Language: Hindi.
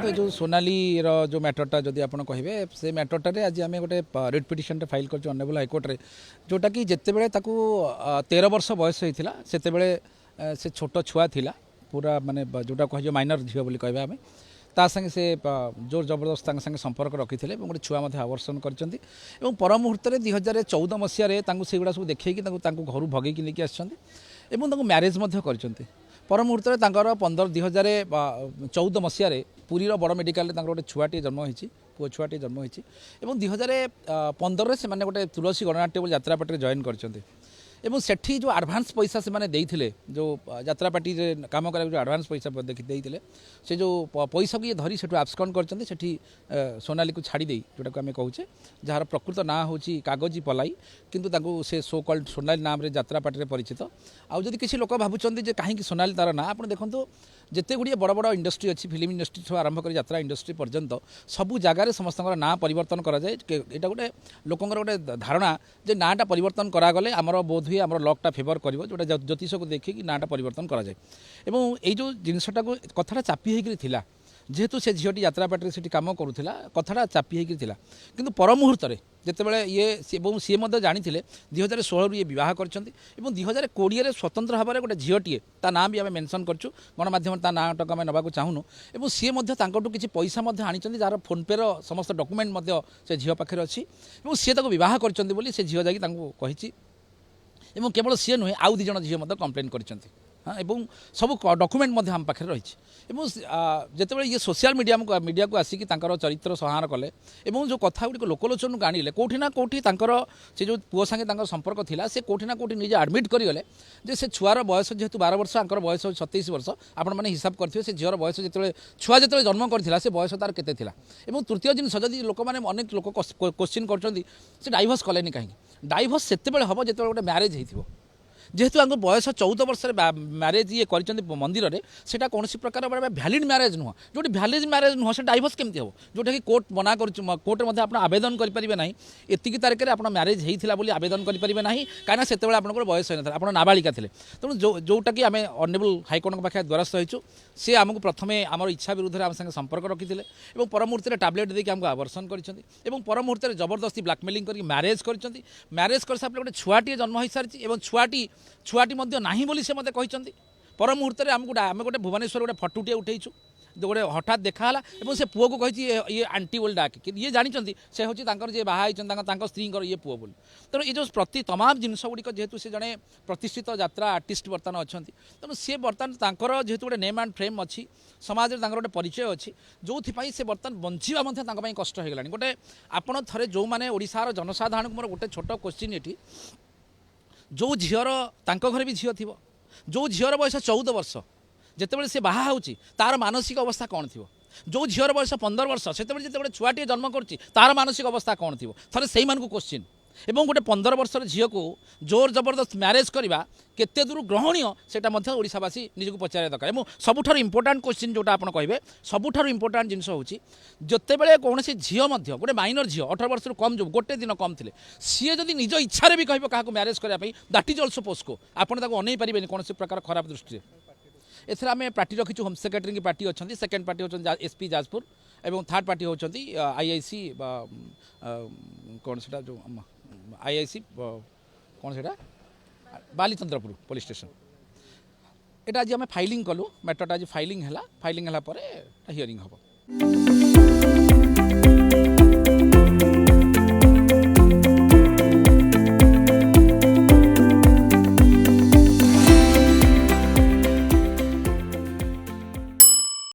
देखो जो सोनाली जो मैटरटा जदि आप कहे से मैटरटे आज आम गोटे रिट पिटिशन फाइल कर ऑनरेबल हाईकोर्ट रे जोटा कि जिते बड़े 13 वर्ष बयस होता से से छोट छुआ थिला पूरा माने जोटा कह माइनर झील बोली कहबा आम ता संगे से जोर जबरदस्त संगे संपर्क रखी थे गोटे छुआ आवर्षण कर पर मुहूर्त 2014 मसीह से गुड़ा सब देखी घर भगेकी लेकिन आसछन्ती मैरेज कर पर मुहूर्त 2014 मसीह पुरीर बड़ मेडिकल गोटे छुआटे जन्म होती पुओ छुआटे जन्म होती 2015 से गोटे तुलसी गणनाट्य यात्रा पार्टी जॉइन कर सेठी जो एडवांस पैसा से माने जो यात्रा पार्टी काम कर एडवांस पैसा देखते से जो पैसा को ये धरी से आब्सकंड कर सोनाली को छाड़ी जोटा को आम कहे जार प्रकृत ना हूँ कागजी पलाई किंतु से सो कल्ड सोनाली नाम यात्रा पार्टी परिचित आउ जदि किसी लोक भावुं कहीं सोनाली तार ना आप देखो जिते गुड़िया बड़ बड़ इंडस्ट्री अच्छी फिल्म इंडस्ट्री आरंभ कर यात्रा इंडस्ट्री पर्यंत सबू जगार समस्त ना परिवर्तन कराए यहाँ गोटे लोकंर गोटे धारणा जे नाटा परिवर्तन करागले आमर बोध हुए आम लकटा फेवर कर जोटा ज्योतिष को देखिए नाटा परिवर्तन कराए एवं ये जो जिनसटा को कथाटा चापी होता जेहेतु से झीटी यात्रा पार्टी से कम करूला कथाटा चापी होता किंतु पर मुहूर्त जितेबाला ये सी जानी 2016 ये बह कर 2020 स्वतंत्र भाव में गोटे झीटीए ता ना भी आम मेनसन करूँ गणमाध्यम ता नाटक आम नवा चाहूनु और सी किसी पैसा आनी जार फोनपे समस्त डॉक्यूमेंट से झील पाखे अच्छी सी बह कर झील जाकि केवल सी नुहे आउ दीज झील कंप्लेन कर हाँ एवं सब डॉक्यूमेंट आम पाखे रही जिते ये सोशल मीडिया को आसिक चरित्र संहार कले और जो कथा गुड़ लोकलोचन को आनिले कौटिना कौटि से जो पुओ संगे संपर्क थिला से कौटिना कौटि निजे आडमिट करगले जे से छुआर बयस जेहेतु 12 वर्ष आंकर बयस 27 वर्ष आपण मैंने हिसाब करेंगे से झीर बयस जो छुआ जो जन्म करता से बयस तार केते थिला एवं तृतीय जिन जदि लोक मैंने अनेक लोक क्वेश्चन कर डाइभोर्स कले कहीं डाइभोर्स से हम जो गोटे मैरेज हो जेहेतु आम बयस 14 वर्ष मैरेज ये कर मंदिर में से कौन प्रकार भैलिड मैरेज नुह जो भैलिड मैरेज नुह से डाइभोर्स केमती हम जोटा कि कोर्ट मना कर कोर्ट में आप आवेदन करेंगे ना एतिक तारीख में आप मैरेज होता बोली आवेदन करेंगे ना कहीं से बयस होता आप नाबालिका थे तेणु जोटा कि आम ऑनरेबल हाईकोर्ट पाखे द्वारस्थ होइचु सी आमको प्रथम आम इच्छा विरुद्ध में आम संगे संपर्क रखी और पर मुहूर्त टैबलेट देके आमको आवर्षण कर पर मुहूर्त जबरदस्ती ब्लाकमेलिंग कर मैरेज कर सारे गोटे छुआटी जन्म हो सारी छुआटी नहीं बोली से मते कहते पर मुहूर्त आम गोटे भुवनेश्वर गोटे फटोटे उठेचु गोटे हठात देखाला और से पुओ को कही ये आंटी बोल डाक ये जानते से हूँ जी बाहर स्त्री ये पुओ बोली तेणु ये जो प्रति तमाम जिनस गुड़िक जेहेतु से जड़े प्रतिष्ठित यात्रा आर्टिस्ट बर्तमान अच्छा तेणु सी बर्तमान जेहेतु गोटे नेम एंड फ्रेम अच्छी समाज में गोटे परिचय अच्छी जो से बर्तमान बंचा कष्ट हो गला गोटे आपड़ थे जो मैंने ओडिशार जनसाधारण को मोर गोटे छोट क्वेश्चन ये जो झीर घर भी झील थी जो झीर बयस 14 वर्ष जितेबाला सी बाहा होची तार मानसिक अवस्था कौन थी जो झीर बयस 15 वर्ष से गोटे छुआटे जन्म कर तार मानसिक अवस्था कौन थी थे से क्वेश्चन एवं गोटे 15 वर्षर झील को जोर जबरदस्त मैरेज करवा केते दूर ग्रहणीय सेटा ओडिशावासी निजक पचार दरकार और सबुठार इंपोर्टाट क्वेश्चन जोटा आप कहे सबुठार इंपोर्टाट जिनस हूँ जितेबाला कौन झील गोटे माइनर झील 18 वर्ष कम जो गोटे दिन कम थे सी जदि निज इच्छा भी कह क्या मैरेज करने दैट इज अल्सो पोस्को आपड़ अनै पारे कौन प्रकार खराब दृष्टि एथर आम पार्टी रखीचु होम सेक्रेटरी की पार्टी अच्छा सेकेंड पार्टी होती एसपी जाजपुर और थर्ड पार्टी होती आईआईसी कौन से जो आईआईसी कौन से बालीचंद्रपुर पुलिस स्टेशन यहाँ आज आम फाइलिंग कलु मैटरटा आज फाइलिंग है हियरिंग हम।